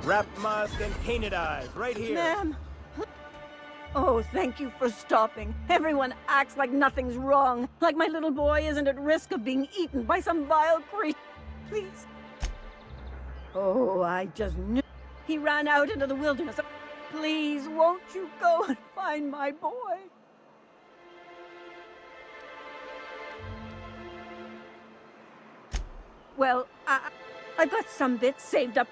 Wrap mask and painted eyes, right here. Ma'am. Oh, thank you for stopping. Everyone acts like nothing's wrong. Like my little boy isn't at risk of being eaten by some vile creature. Please. Oh, I just knew. He ran out into the wilderness. Please, won't you go and find my boy? Well, I've got some bits saved up.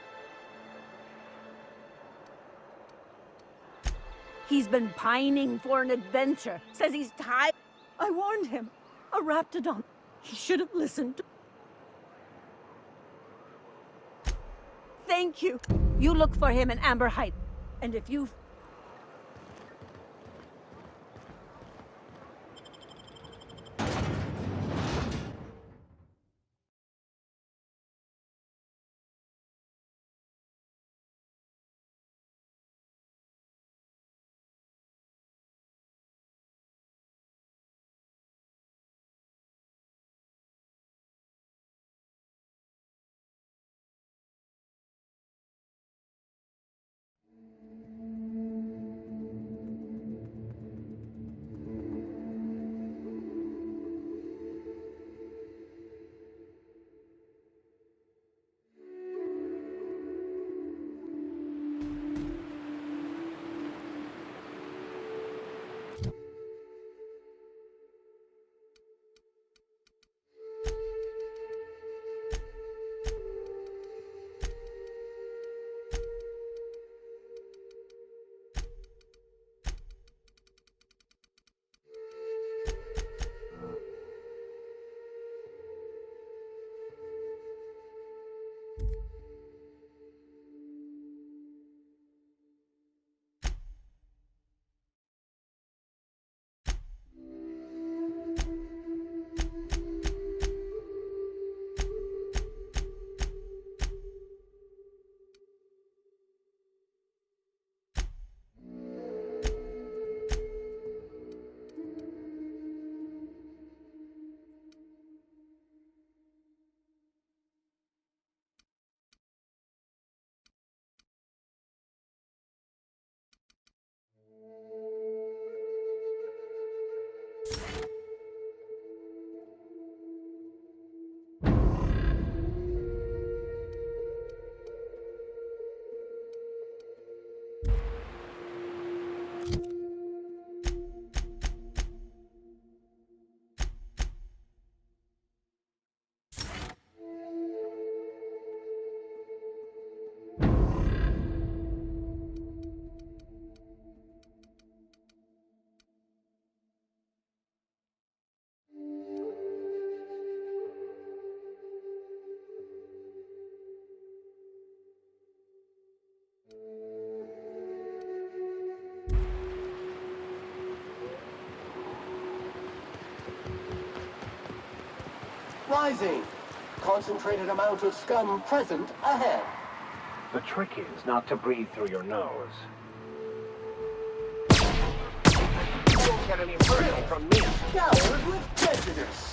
He's been pining for an adventure. Says he's tired. I warned him. A raptidon. He should have listened. Thank you. You look for him in Amber Heights. And if you... Rising. Concentrated amount of scum present ahead. The trick is not to breathe through your nose. You won't get any further from me. Scoured with prejudice.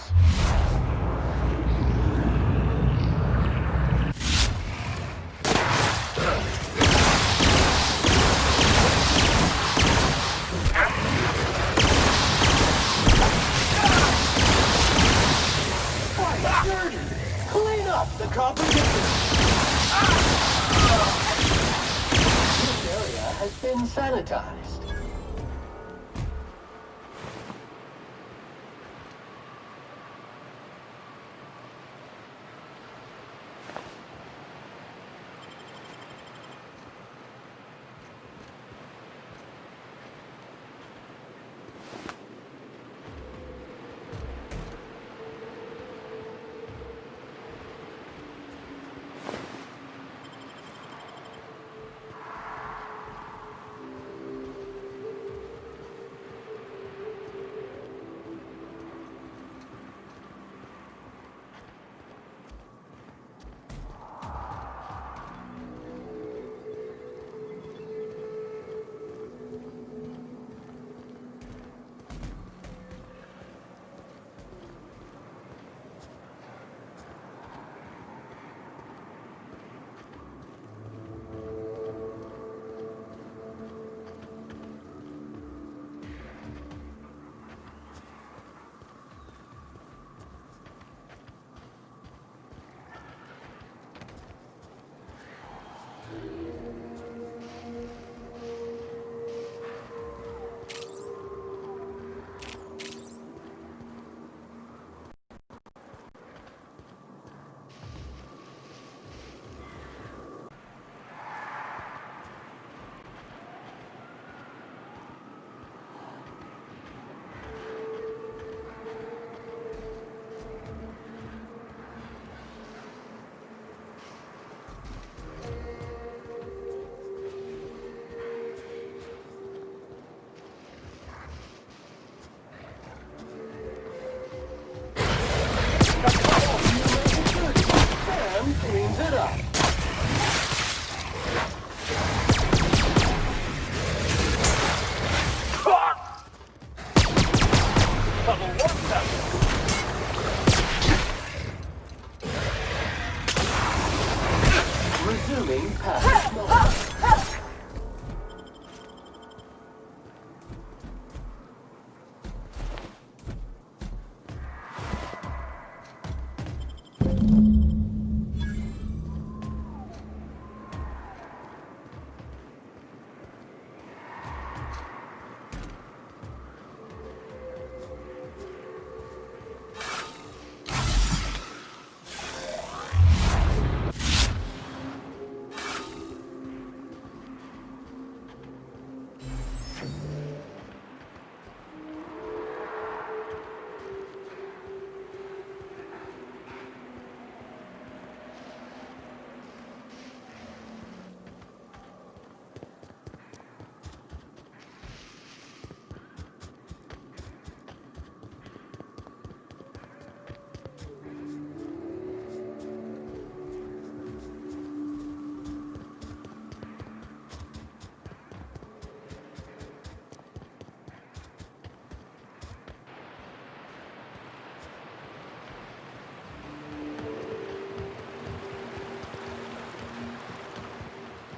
Clean up the competition! This area has been sanitized. main passage mode.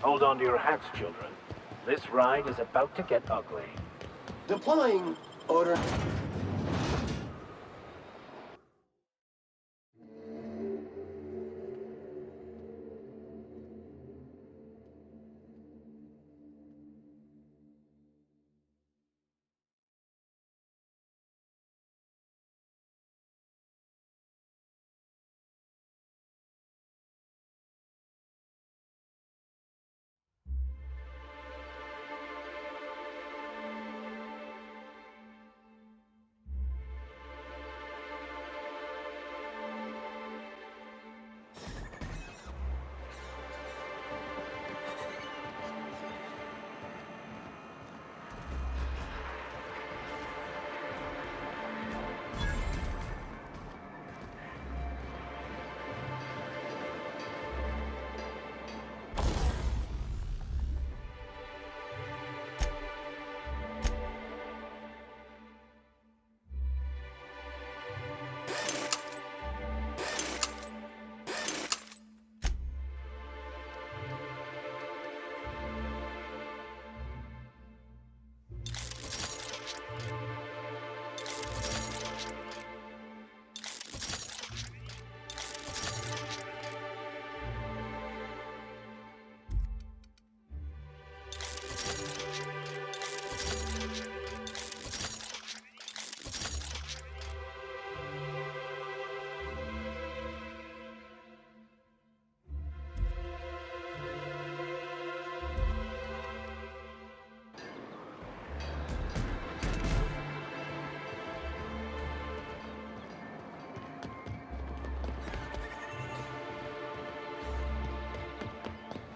Hold on to your hats, children. This ride is about to get ugly. Deploying order.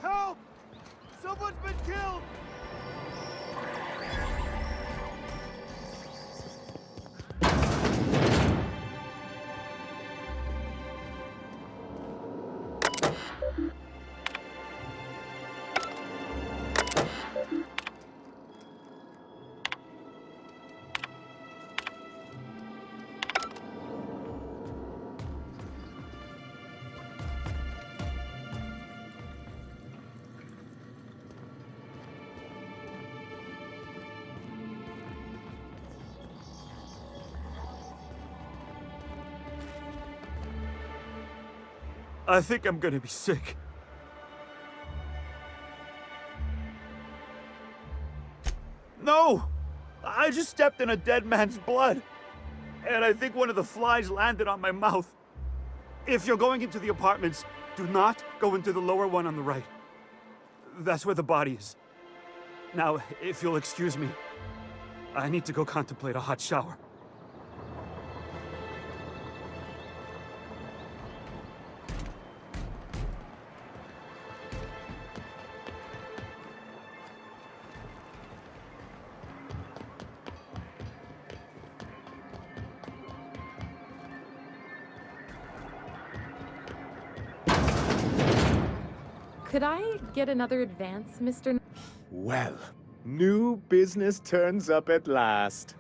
Help! Someone's been killed! I think I'm gonna be sick. No! I just stepped in a dead man's blood. And I think one of the flies landed on my mouth. If you're going into the apartments, do not go into the lower one on the right. That's where the body is. Now, if you'll excuse me, I need to go contemplate a hot shower. Could I get another advance, Mr. Well, new business turns up at last.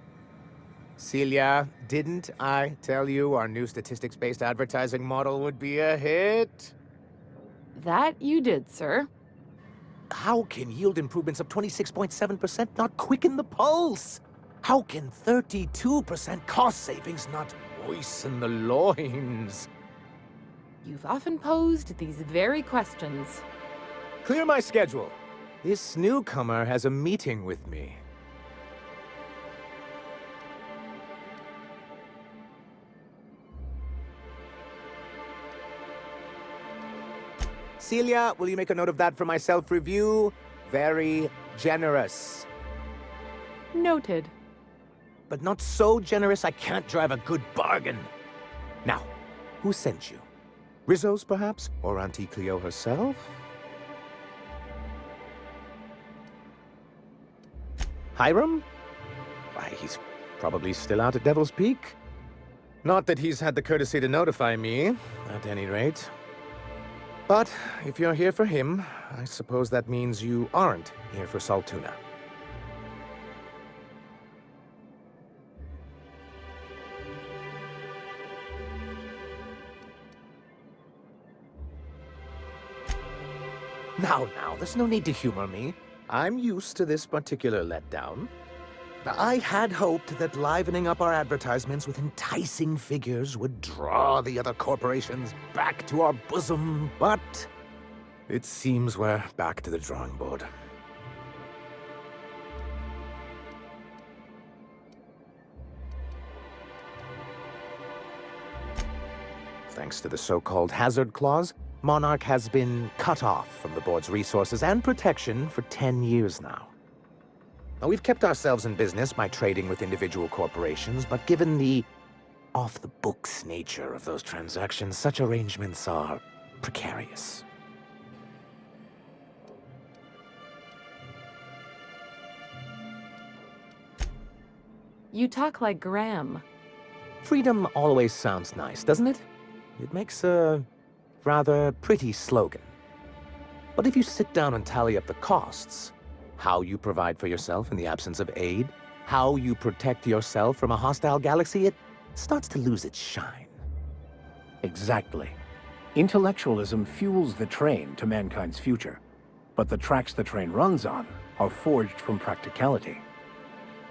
Celia, didn't I tell you our new statistics-based advertising model would be a hit? That you did, sir. How can yield improvements of 26.7% not quicken the pulse? How can 32% cost savings not moisten the loins? You've often posed these very questions. Clear my schedule. This newcomer has a meeting with me. Celia, will you make a note of that for my self-review? Very generous. Noted. But not so generous I can't drive a good bargain. Now, who sent you? Rizzo's, perhaps? Or Auntie Cleo herself? Hiram? Why, he's probably still out at Devil's Peak. Not that he's had the courtesy to notify me, at any rate. But if you're here for him, I suppose that means you aren't here for Saltuna. Now, there's no need to humor me. I'm used to this particular letdown. I had hoped that livening up our advertisements with enticing figures would draw the other corporations back to our bosom, but it seems we're back to the drawing board. Thanks to the so-called hazard clause, Monarch has been cut off from the board's resources and protection for 10 years now. Now, we've kept ourselves in business by trading with individual corporations, but given the off-the-books nature of those transactions, such arrangements are precarious. You talk like Graham. Freedom always sounds nice, doesn't it? It makes a rather pretty slogan. But if you sit down and tally up the costs, how you provide for yourself in the absence of aid, how you protect yourself from a hostile galaxy, it starts to lose its shine. Exactly. Intellectualism fuels the train to mankind's future, but the tracks the train runs on are forged from practicality.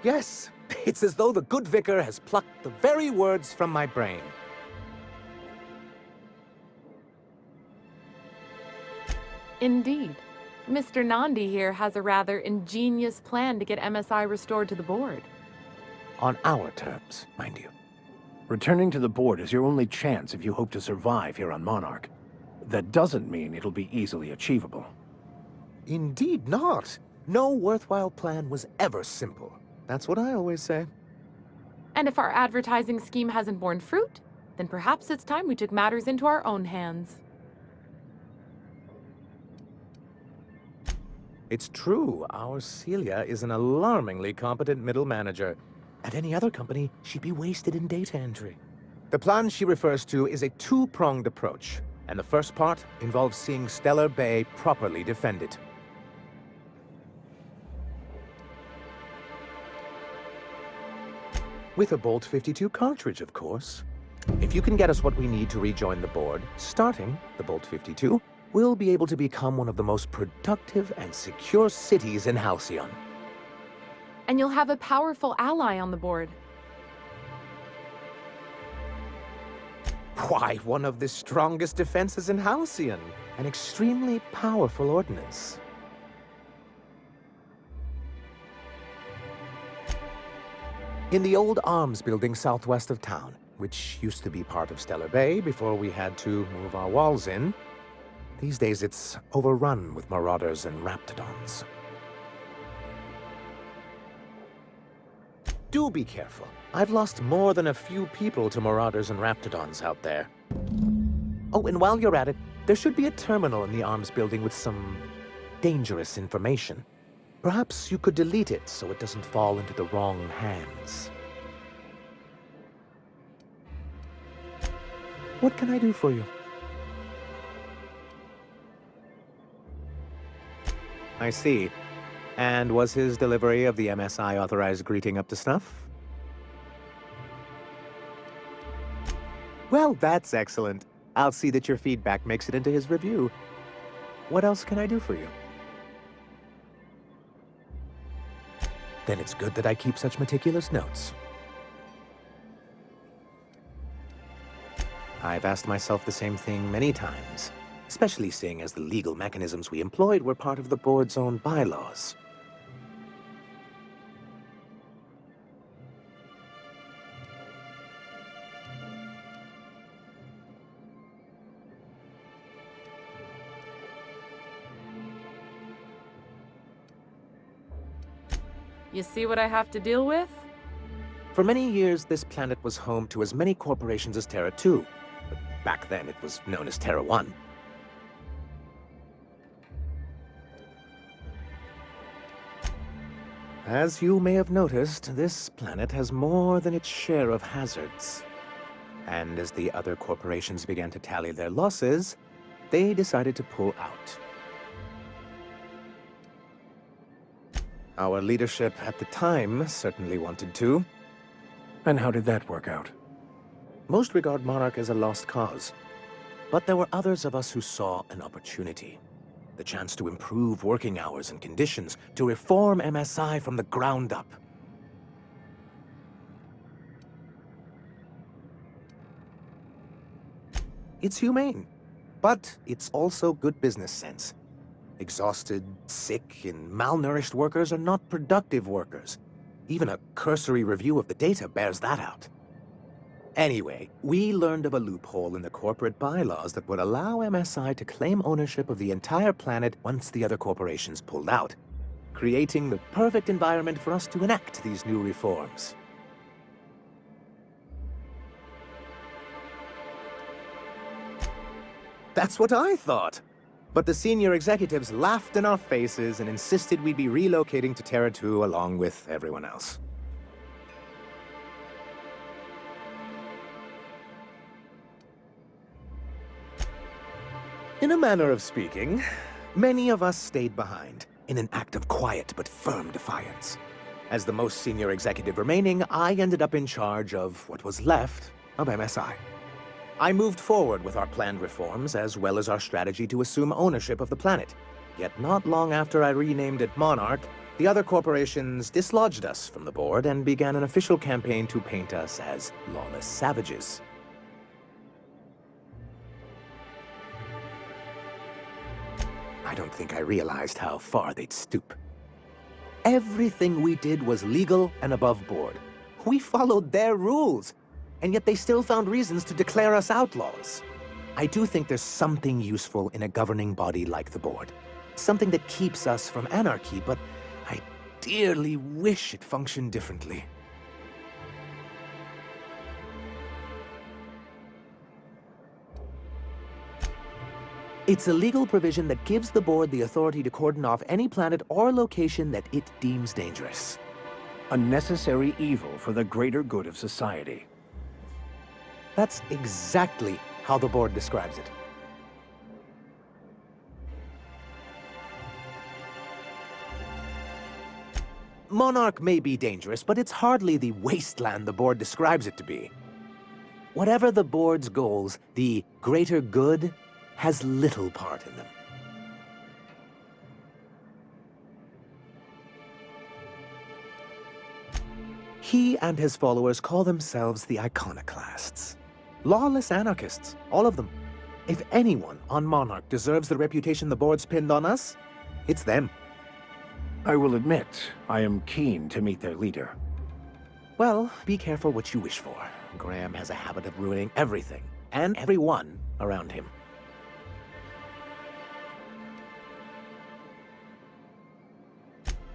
Yes, it's as though the good vicar has plucked the very words from my brain. Indeed. Mr. Nandi here has a rather ingenious plan to get MSI restored to the board. On our terms, mind you. Returning to the board is your only chance if you hope to survive here on Monarch. That doesn't mean it'll be easily achievable. Indeed not. No worthwhile plan was ever simple. That's what I always say. And if our advertising scheme hasn't borne fruit, then perhaps it's time we took matters into our own hands. It's true, our Celia is an alarmingly competent middle manager. At any other company, she'd be wasted in data entry. The plan she refers to is a two-pronged approach, and the first part involves seeing Stellar Bay properly defended. With a Bolt 52 cartridge, of course. If you can get us what we need to rejoin the board, starting the Bolt 52, we'll be able to become one of the most productive and secure cities in Halcyon. And you'll have a powerful ally on the board. Why, one of the strongest defenses in Halcyon. An extremely powerful ordnance. In the old arms building southwest of town, which used to be part of Stellar Bay before we had to move our walls in, these days it's overrun with marauders and raptidons. Do be careful. I've lost more than a few people to marauders and raptidons out there. Oh, and while you're at it, there should be a terminal in the arms building with some dangerous information. Perhaps you could delete it so it doesn't fall into the wrong hands. What can I do for you? I see. And was his delivery of the MSI authorized greeting up to snuff? Well, that's excellent. I'll see that your feedback makes it into his review. What else can I do for you? Then it's good that I keep such meticulous notes. I've asked myself the same thing many times, especially seeing as the legal mechanisms we employed were part of the board's own bylaws. You see what I have to deal with? For many years, this planet was home to as many corporations as Terra 2. But back then, it was known as Terra 1. As you may have noticed, this planet has more than its share of hazards. And as the other corporations began to tally their losses, they decided to pull out. Our leadership at the time certainly wanted to. And how did that work out? Most regard Monarch as a lost cause. But there were others of us who saw an opportunity. The chance to improve working hours and conditions, to reform MSI from the ground up. It's humane, but it's also good business sense. Exhausted, sick, and malnourished workers are not productive workers. Even a cursory review of the data bears that out. Anyway, we learned of a loophole in the corporate bylaws that would allow MSI to claim ownership of the entire planet once the other corporations pulled out, creating the perfect environment for us to enact these new reforms. That's what I thought. But the senior executives laughed in our faces and insisted we'd be relocating to Terra 2 along with everyone else. In a manner of speaking, many of us stayed behind, in an act of quiet but firm defiance. As the most senior executive remaining, I ended up in charge of what was left of MSI. I moved forward with our planned reforms, as well as our strategy to assume ownership of the planet. Yet not long after I renamed it Monarch, the other corporations dislodged us from the board and began an official campaign to paint us as lawless savages. I don't think I realized how far they'd stoop. Everything we did was legal and above board. We followed their rules. And yet they still found reasons to declare us outlaws. I do think there's something useful in a governing body like the board. Something that keeps us from anarchy, but I dearly wish it functioned differently. It's a legal provision that gives the board the authority to cordon off any planet or location that it deems dangerous. A necessary evil for the greater good of society. That's exactly how the board describes it. Monarch may be dangerous, but it's hardly the wasteland the board describes it to be. Whatever the board's goals, the greater good has little part in them. He and his followers call themselves the Iconoclasts. Lawless anarchists, all of them. If anyone on Monarch deserves the reputation the board's pinned on us, it's them. I will admit, I am keen to meet their leader. Well, be careful what you wish for. Graham has a habit of ruining everything, and everyone around him.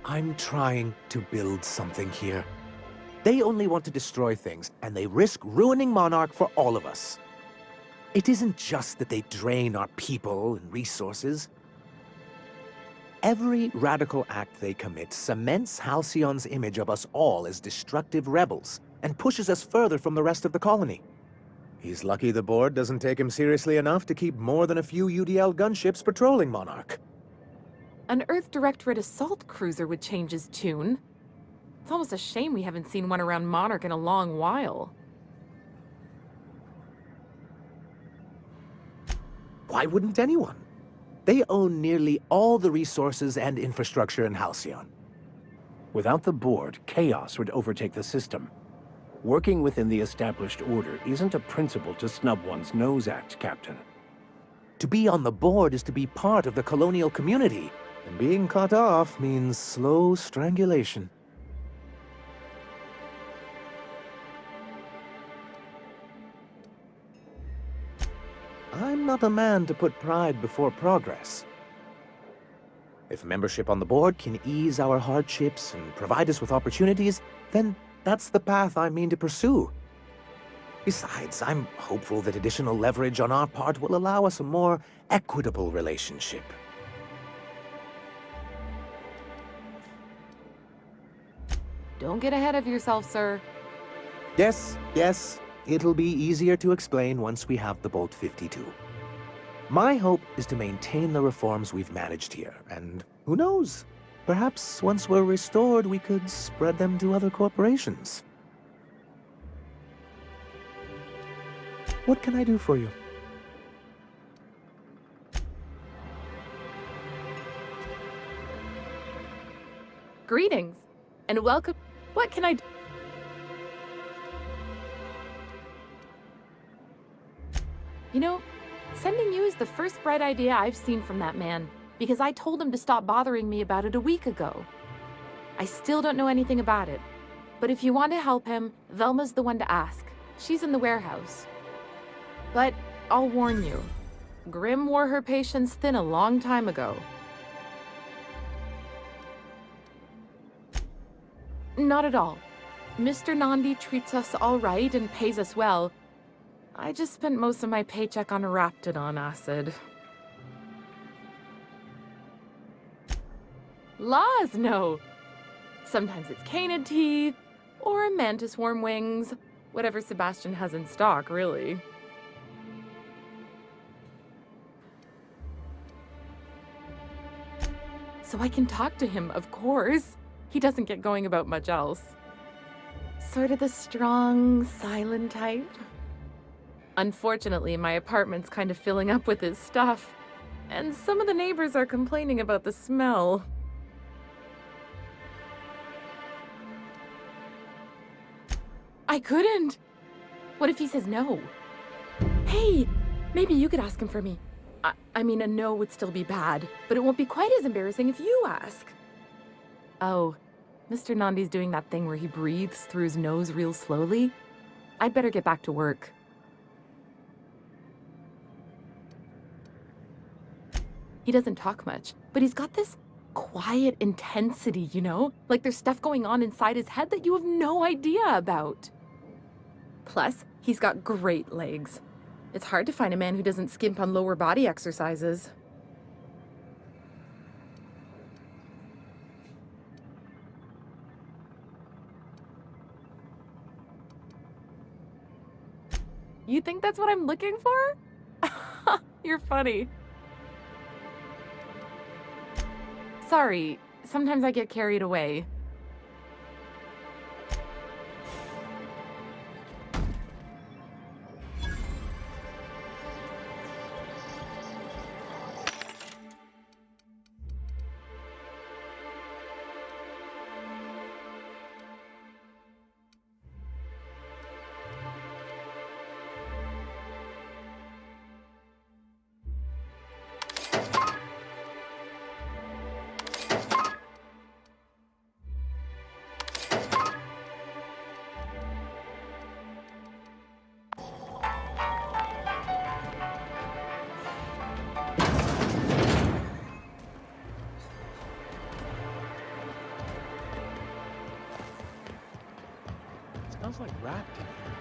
I'm trying to build something here. They only want to destroy things, and they risk ruining Monarch for all of us. It isn't just that they drain our people and resources. Every radical act they commit cements Halcyon's image of us all as destructive rebels, and pushes us further from the rest of the colony. He's lucky the board doesn't take him seriously enough to keep more than a few UDL gunships patrolling Monarch. An Earth Directorate assault cruiser would change his tune. It's almost a shame we haven't seen one around Monarch in a long while. Why wouldn't anyone? They own nearly all the resources and infrastructure in Halcyon. Without the board, chaos would overtake the system. Working within the established order isn't a principle to snub one's nose at, Captain. To be on the board is to be part of the colonial community, and being cut off means slow strangulation. I'm not a man to put pride before progress. If membership on the board can ease our hardships and provide us with opportunities, then that's the path I mean to pursue. Besides, I'm hopeful that additional leverage on our part will allow us a more equitable relationship. Don't get ahead of yourself, sir. Yes, it'll be easier to explain once we have the Bolt 52. My hope is to maintain the reforms we've managed here, and who knows? Perhaps once we're restored, we could spread them to other corporations. What can I do for you? Greetings, and welcome. What can I do? You know, sending you is the first bright idea I've seen from that man, because I told him to stop bothering me about it a week ago. I still don't know anything about it, but if you want to help him, Velma's the one to ask. She's in the warehouse. But I'll warn you, Grimm wore her patience thin a long time ago. Not at all. Mr. Nandi treats us all right and pays us well. I just spent most of my paycheck on Raptidon acid. Laws, no. Sometimes it's canid teeth, or mantis worm wings. Whatever Sebastian has in stock, really. So I can talk to him, of course. He doesn't get going about much else. Sort of the strong, silent type. Unfortunately, my apartment's kind of filling up with his stuff, and some of the neighbors are complaining about the smell. I couldn't! What if he says no? Hey, maybe you could ask him for me. I mean, a no would still be bad, but it won't be quite as embarrassing if you ask. Oh, Mr. Nandi's doing that thing where he breathes through his nose real slowly. I'd better get back to work. He doesn't talk much, but he's got this quiet intensity, you know? Like there's stuff going on inside his head that you have no idea about. Plus, he's got great legs. It's hard to find a man who doesn't skimp on lower body exercises. You think that's what I'm looking for? You're funny. Sorry, sometimes I get carried away. Smells like rat in here.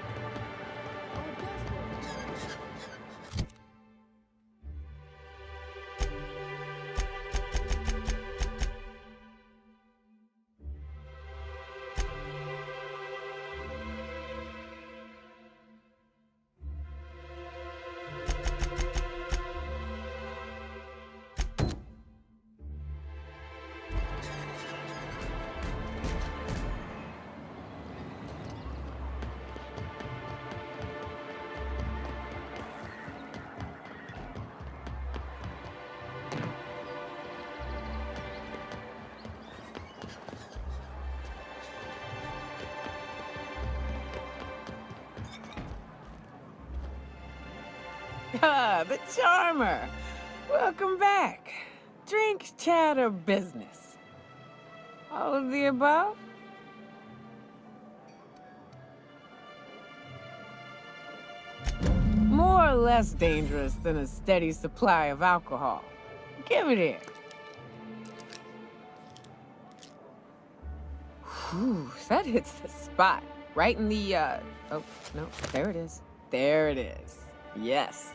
Ah, the charmer. Welcome back. Drink, chat, or business? All of the above? More or less dangerous than a steady supply of alcohol. Give it here. Whew, that hits the spot. Right in the, oh, no, there it is. There it is. Yes.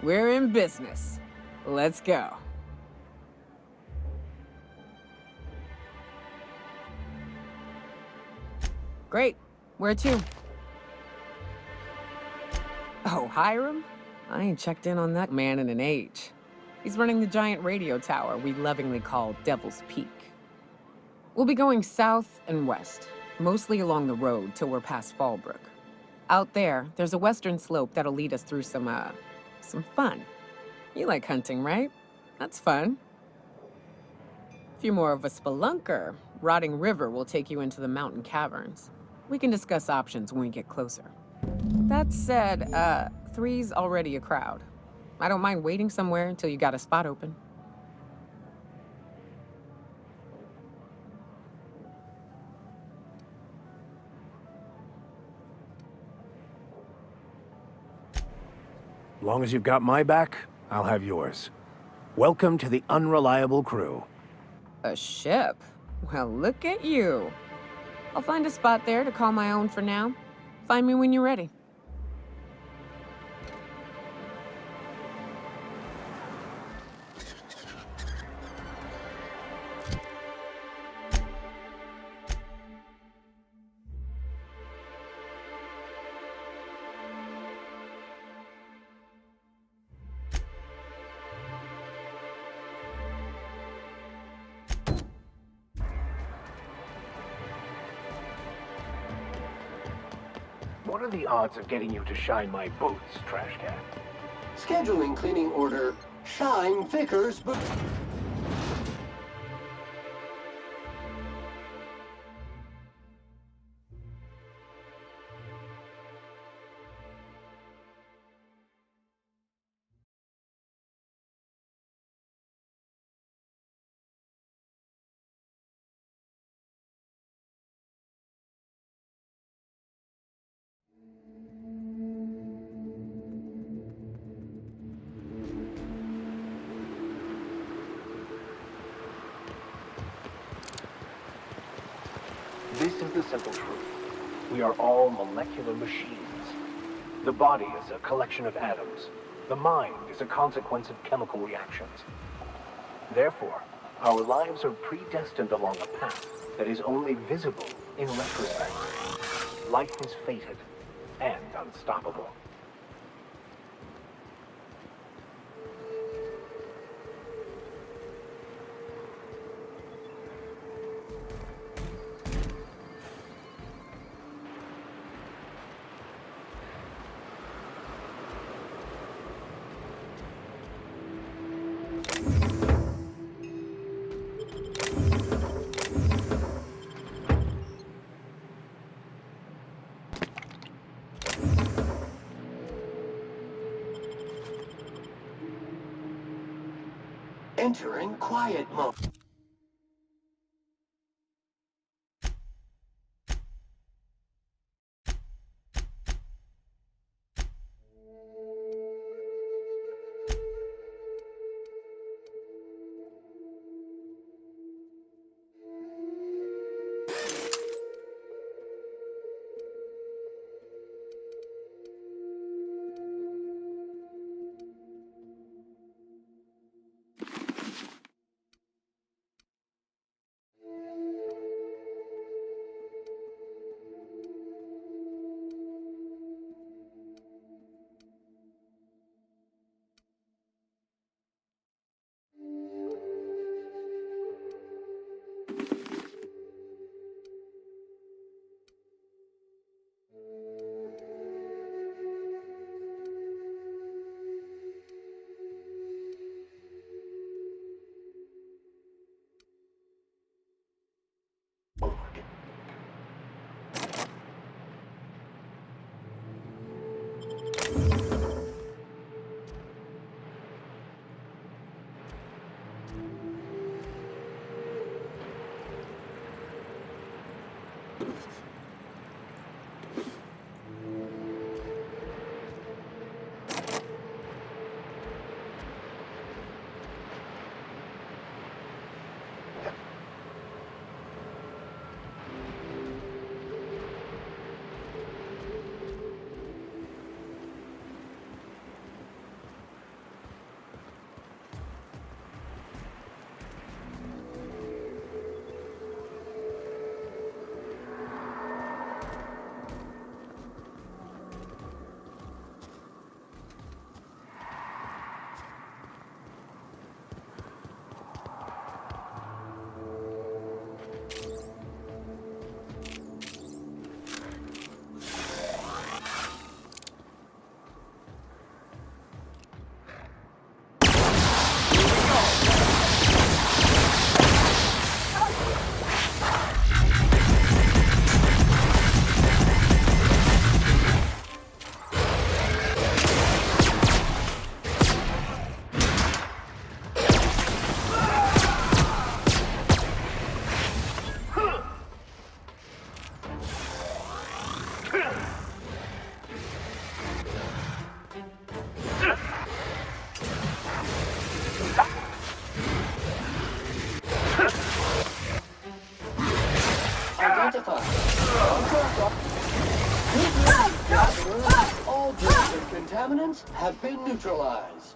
We're in business. Let's go. Great. Where to? Oh, Hiram? I ain't checked in on that man in an age. He's running the giant radio tower we lovingly call Devil's Peak. We'll be going south and west, mostly along the road till we're past Fallbrook. Out there, there's a western slope that'll lead us through some fun. You like hunting, right? That's fun. If you're more of a spelunker, Rotting River will take you into the mountain caverns. We can discuss options when we get closer. That said, 3's already a crowd. I don't mind waiting somewhere until you got a spot open. Long as you've got my back, I'll have yours. Welcome to the unreliable crew. A ship? Well, look at you. I'll find a spot there to call my own for now. Find me when you're ready. What are the odds of getting you to shine my boots, trash can? Scheduling cleaning order. Shine Vickers, but... This is the simple truth. We are all molecular machines. The body is a collection of atoms. The mind is a consequence of chemical reactions. Therefore, our lives are predestined along a path that is only visible in retrospect. Life is fated and unstoppable. Entering quiet mode. Identified. All germs and contaminants have been neutralized.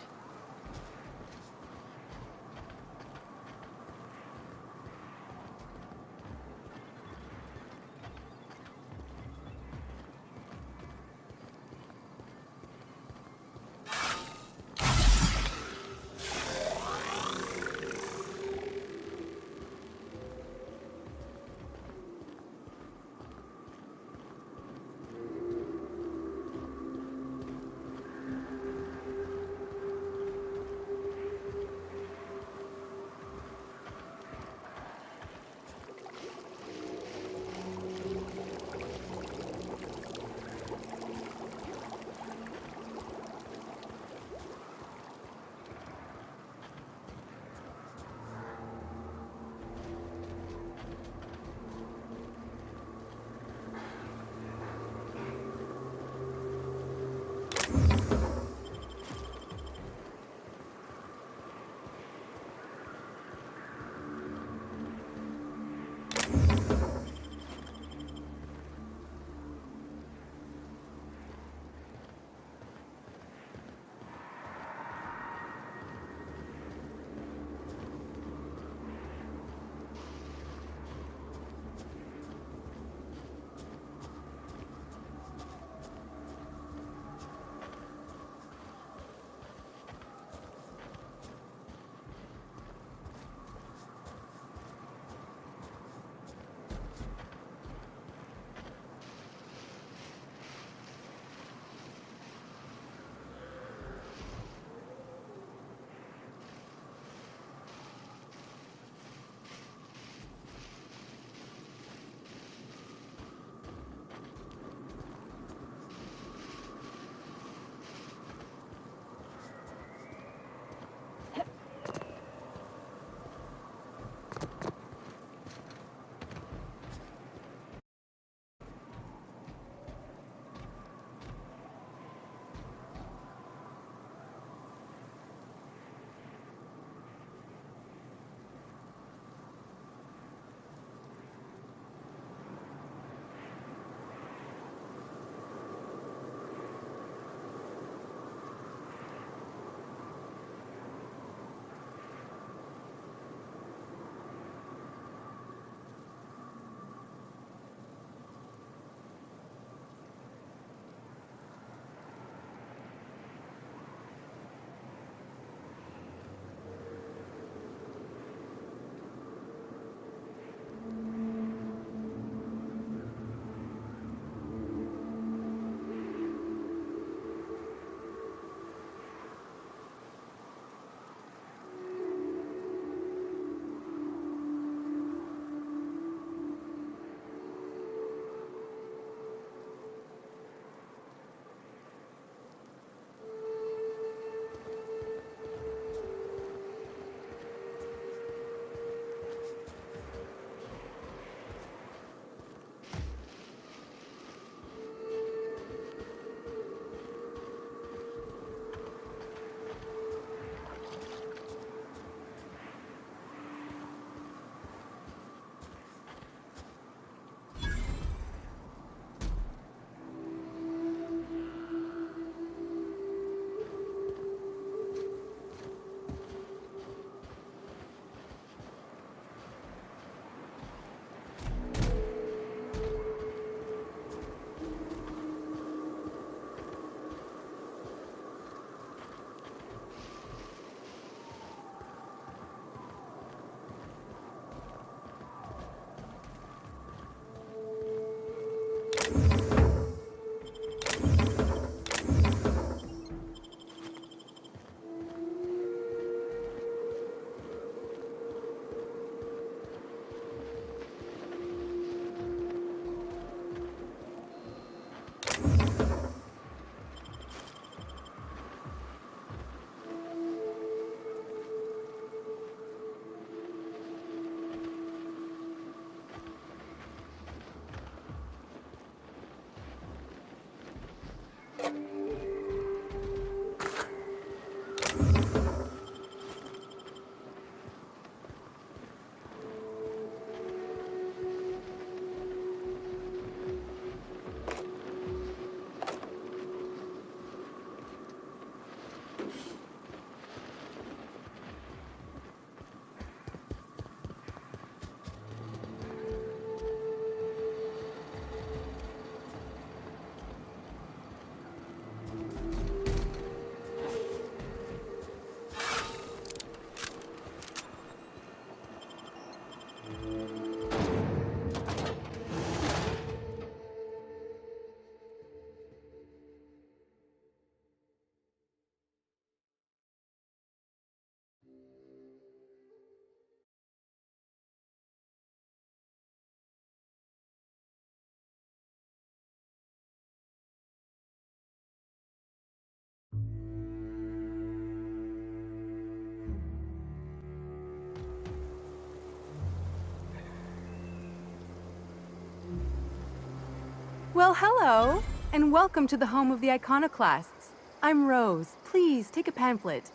Well, hello, and welcome to the home of the iconoclasts. I'm Rose. Please, take a pamphlet.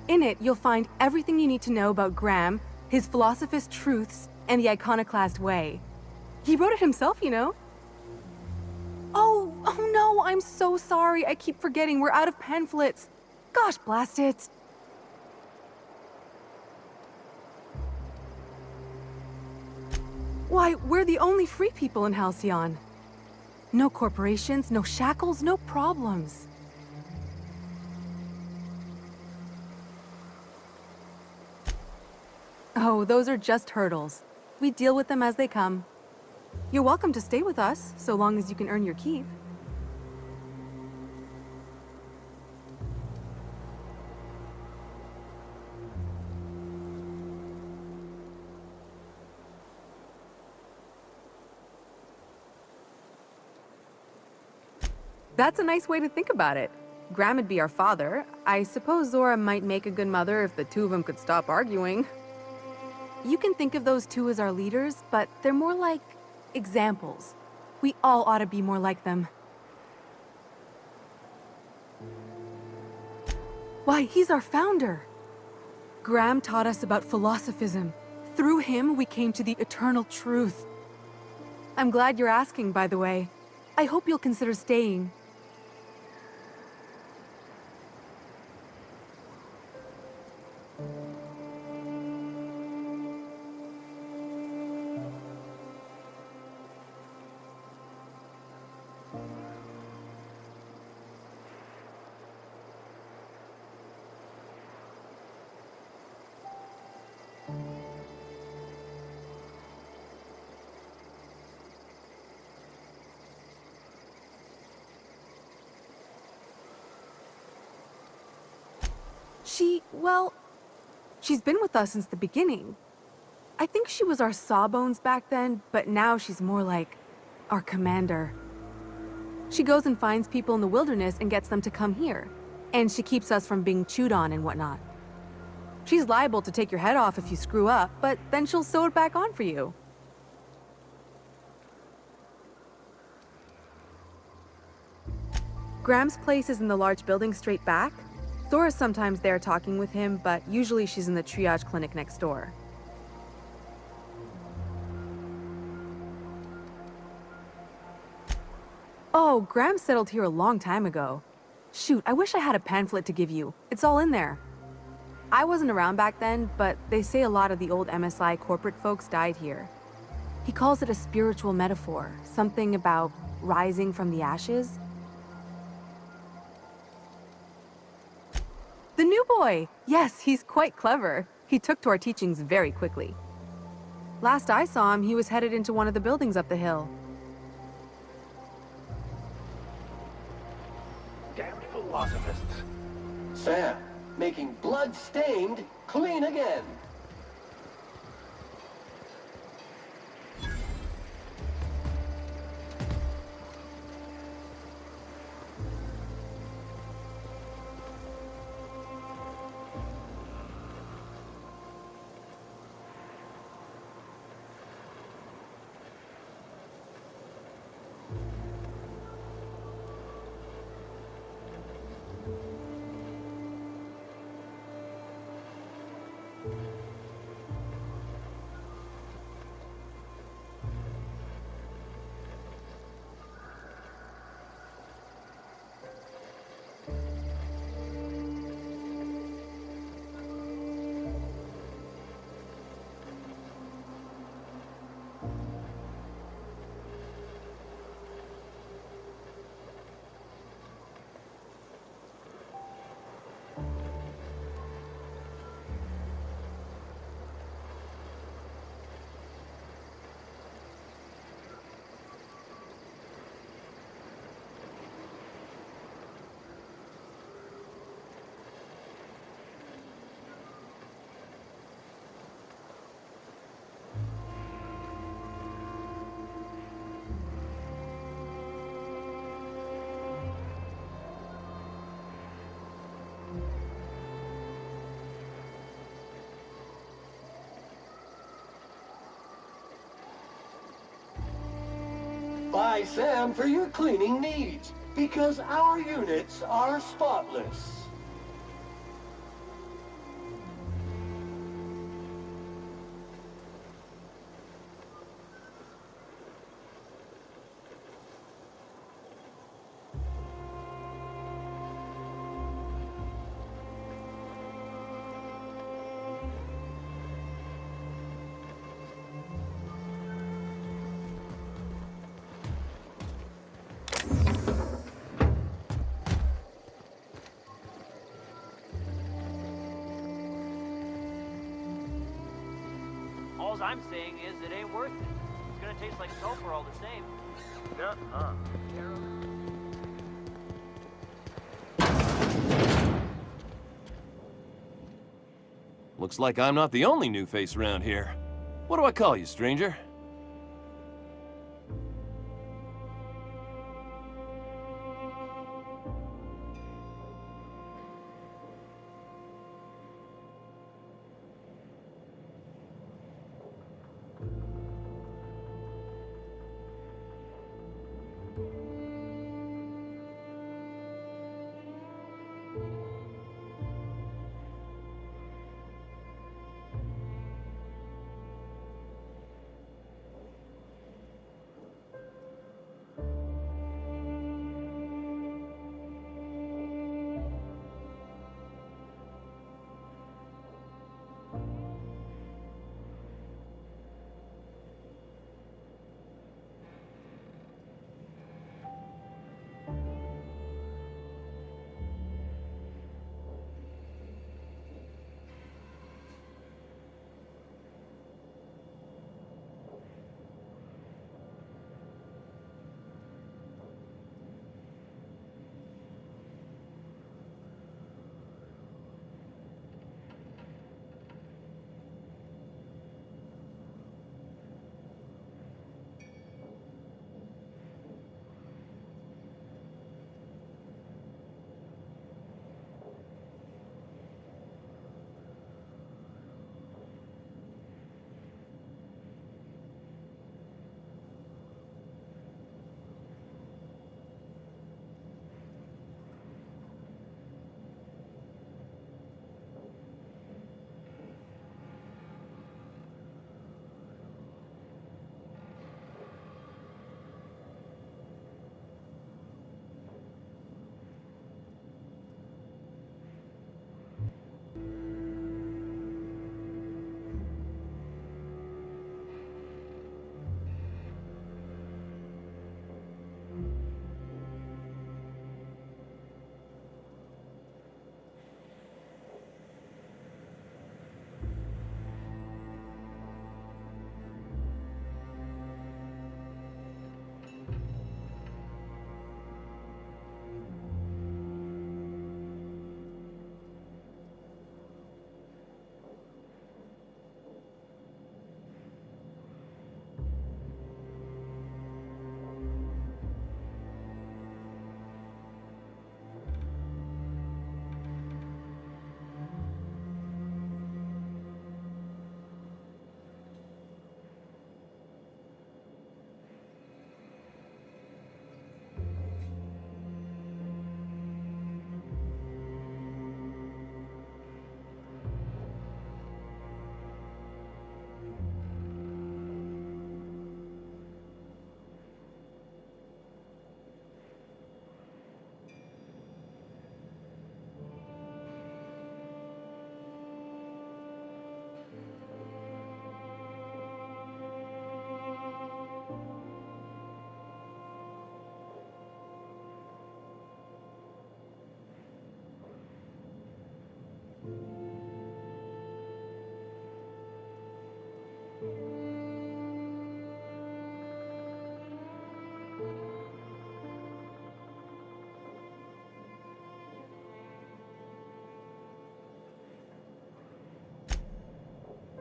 In it, you'll find everything you need to know about Graham, his philosophist truths, and the iconoclast way. He wrote it himself, you know. Oh no, I'm so sorry. I keep forgetting we're out of pamphlets. Gosh, blast it. Why, we're the only free people in Halcyon. No corporations, no shackles, no problems. Oh, those are just hurdles. We deal with them as they come. You're welcome to stay with us, so long as you can earn your keep. That's a nice way to think about it. Graham would be our father. I suppose Zora might make a good mother if the two of them could stop arguing. You can think of those two as our leaders, but they're more like examples. We all ought to be more like them. Why, he's our founder. Graham taught us about philosophism. Through him, we came to the eternal truth. I'm glad you're asking, by the way. I hope you'll consider staying. Well, she's been with us since the beginning. I think she was our sawbones back then, but now she's more like our commander. She goes and finds people in the wilderness and gets them to come here. And she keeps us from being chewed on and whatnot. She's liable to take your head off if you screw up, but then she'll sew it back on for you. Graham's place is in the large building straight back. Zora's sometimes there talking with him, but usually she's in the triage clinic next door. Oh, Graham settled here a long time ago. Shoot, I wish I had a pamphlet to give you. It's all in there. I wasn't around back then, but they say a lot of the old MSI corporate folks died here. He calls it a spiritual metaphor, something about rising from the ashes. The new boy! Yes, he's quite clever. He took to our teachings very quickly. Last I saw him, he was headed into one of the buildings up the hill. Damned philosophists. Sam, making blood-stained clean again. Buy Sam for your cleaning needs, because our units are spotless. All I'm saying is it ain't worth it. It's gonna taste like sulfur all the same. Nuh-uh. Looks like I'm not the only new face around here. What do I call you, stranger?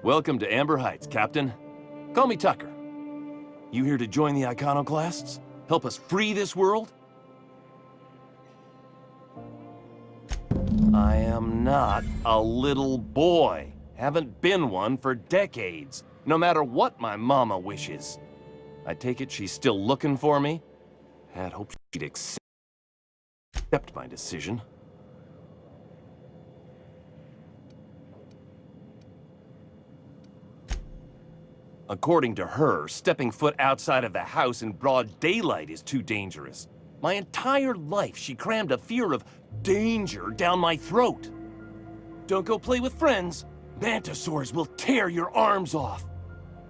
Welcome to Amber Heights, Captain. Call me Tucker. You here to join the iconoclasts? Help us free this world? I am not a little boy. Haven't been one for decades, no matter what my mama wishes. I take it she's still looking for me? Had hoped she'd accept my decision. According to her, stepping foot outside of the house in broad daylight is too dangerous. My entire life, she crammed a fear of danger down my throat. Don't go play with friends. Mantisaurs will tear your arms off.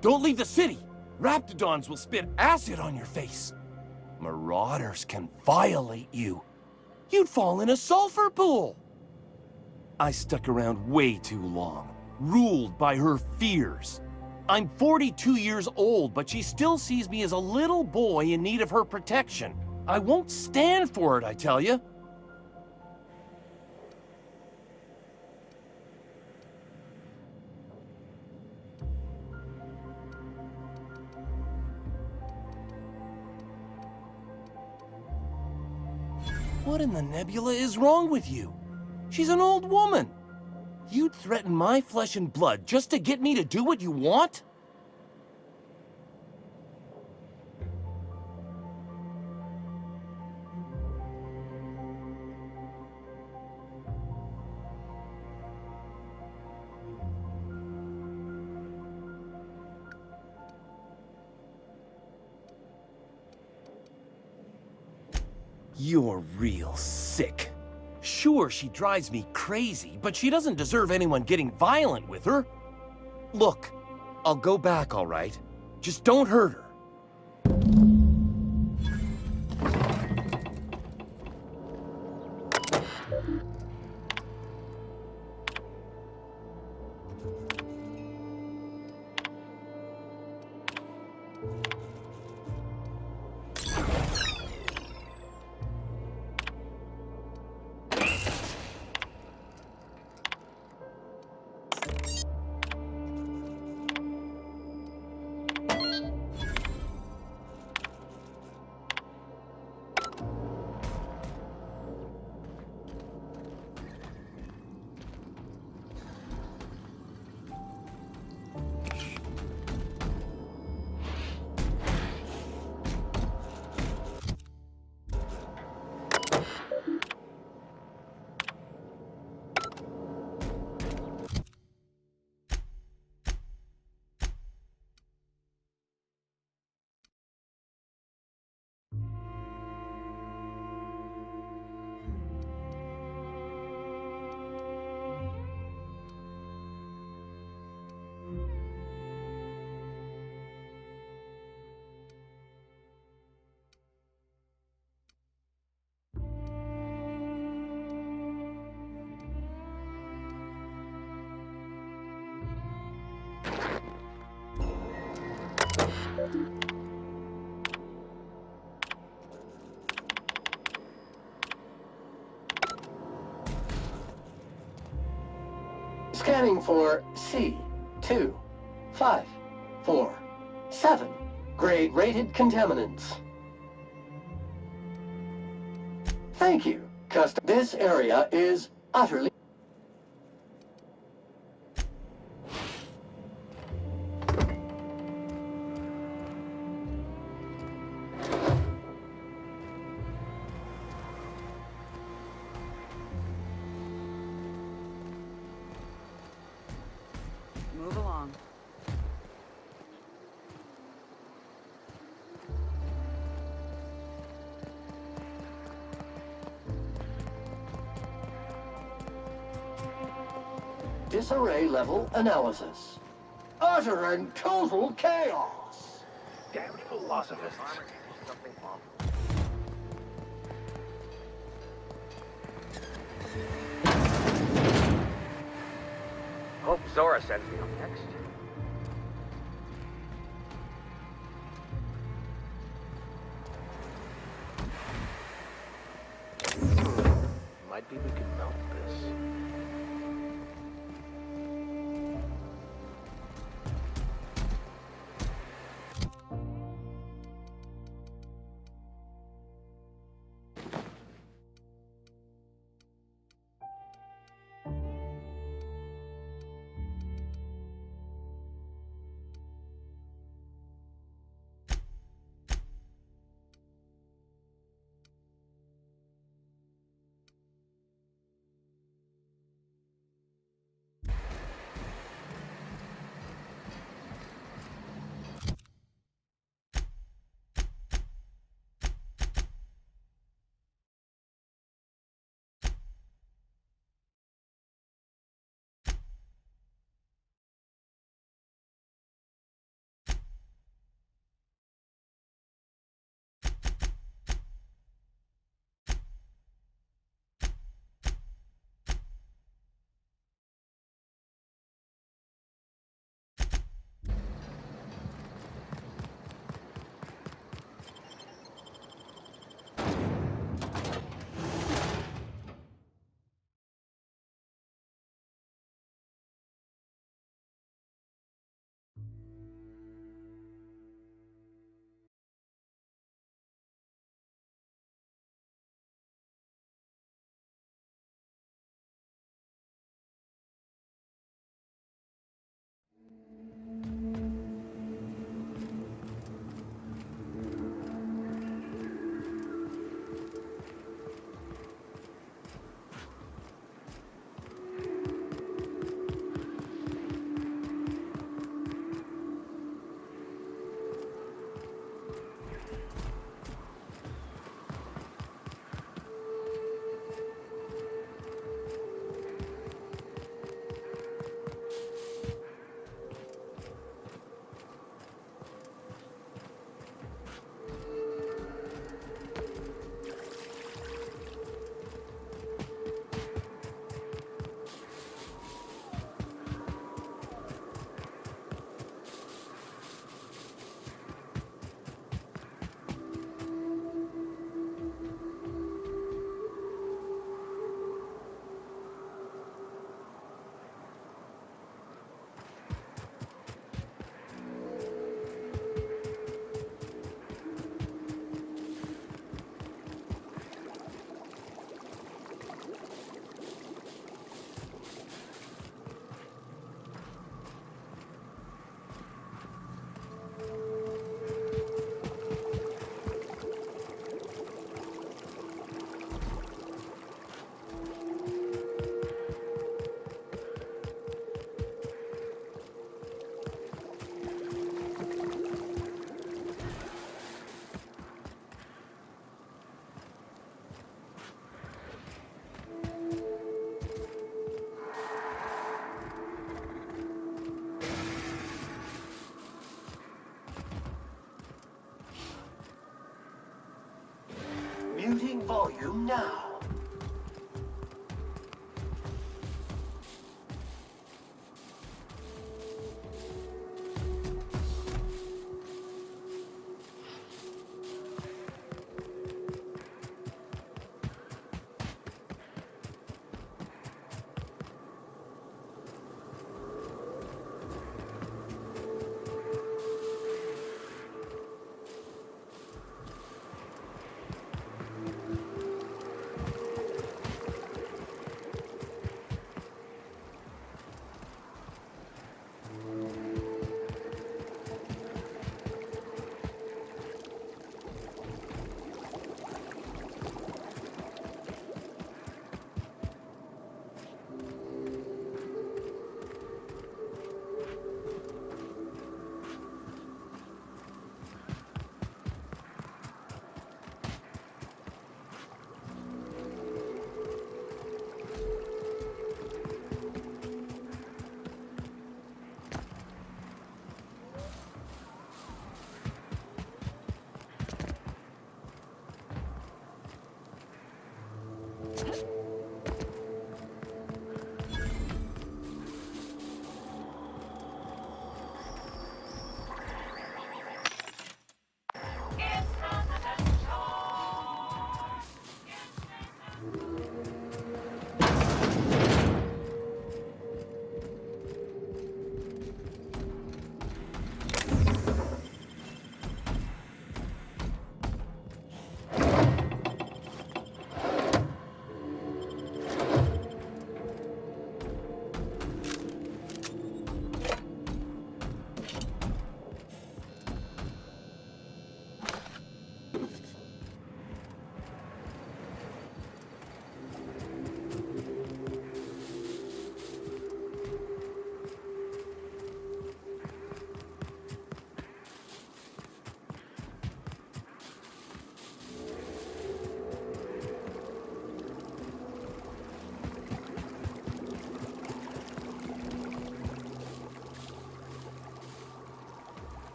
Don't leave the city. Raptidons will spit acid on your face. Marauders can violate you. You'd fall in a sulfur pool. I stuck around way too long, ruled by her fears. I'm 42 years old, but she still sees me as a little boy in need of her protection. I won't stand for it, I tell you. What in the nebula is wrong with you? She's an old woman. You'd threaten my flesh and blood just to get me to do what you want? You're real sick. Sure, she drives me crazy, but she doesn't deserve anyone getting violent with her. Look, I'll go back, all right? Just don't hurt her. Scanning for C2547. Grade rated contaminants. Thank you. This area is utterly... Move along. Disarray level analysis. Utter and total chaos. Damn philosophists. Hope Zora sends me up next. Might be we can melt this. volume now.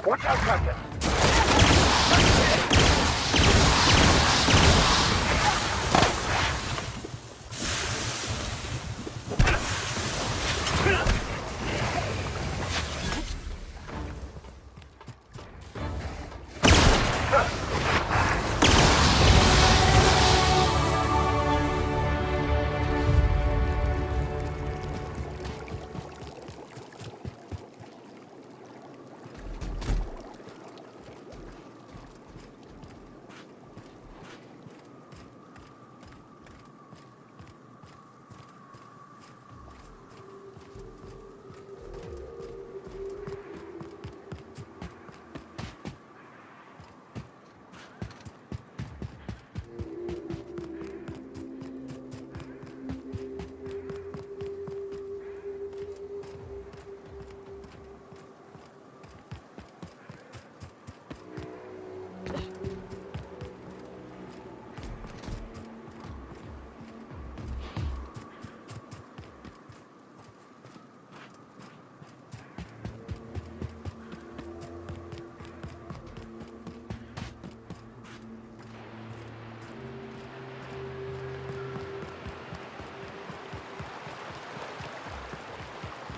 Watch out, Captain!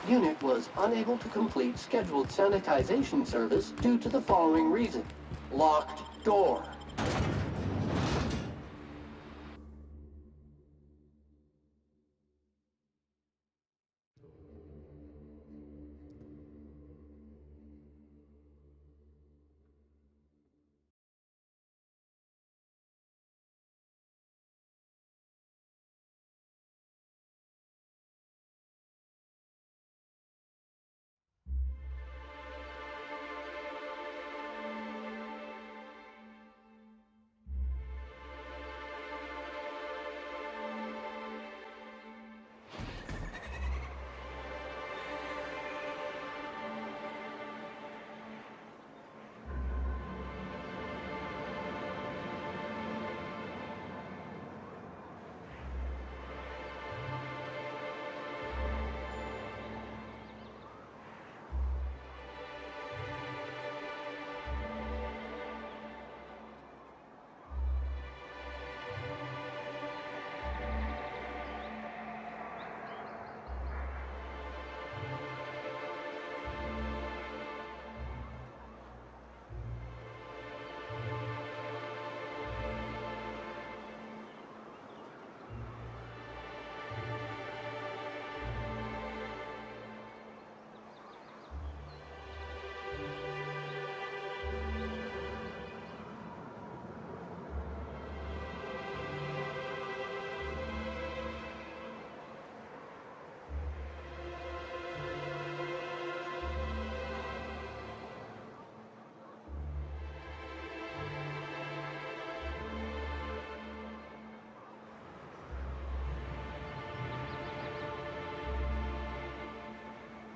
Unit was unable to complete scheduled sanitization service due to the following reason: locked door.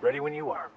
Ready when you are.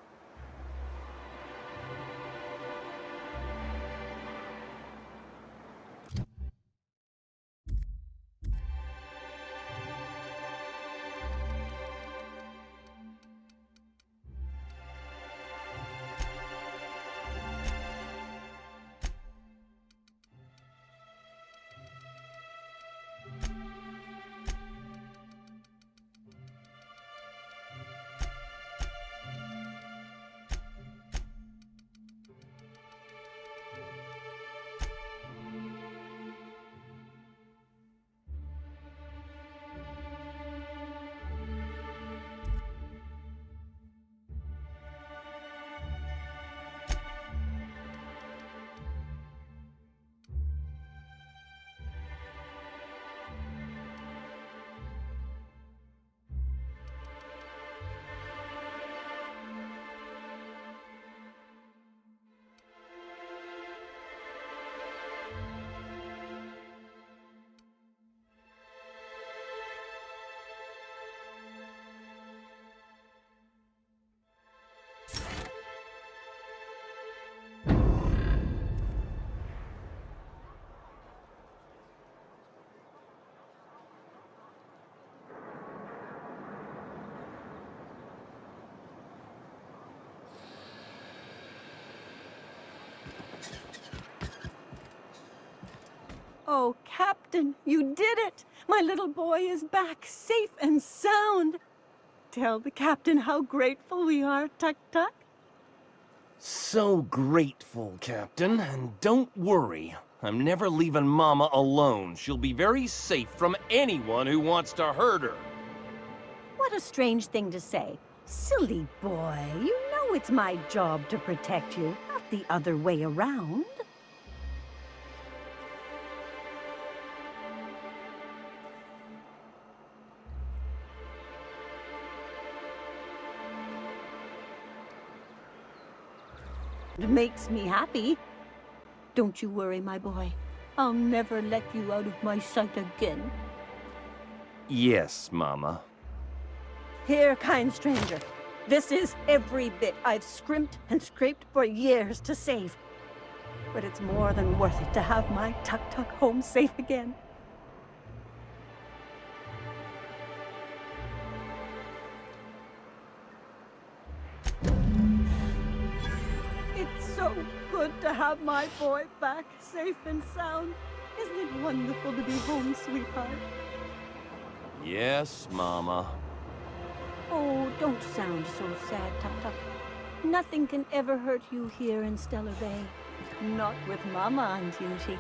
Oh, Captain, you did it! My little boy is back, safe and sound. Tell the captain how grateful we are, Tuk-Tuk. So grateful, Captain. And don't worry, I'm never leaving Mama alone. She'll be very safe from anyone who wants to hurt her. What a strange thing to say. Silly boy, you know it's my job to protect you, not the other way around. It makes me happy. Don't you worry, my boy. I'll never let you out of my sight again. Yes, Mama. Here, kind stranger. This is every bit I've scrimped and scraped for years to save. But it's more than worth it to have my Tuk-Tuk home safe again. It's so good to have my boy back, safe and sound. Isn't it wonderful to be home, sweetheart? Yes, Mama. Oh, don't sound so sad, Tuk-Tuk. Nothing can ever hurt you here in Stellar Bay. Not with Mama on duty.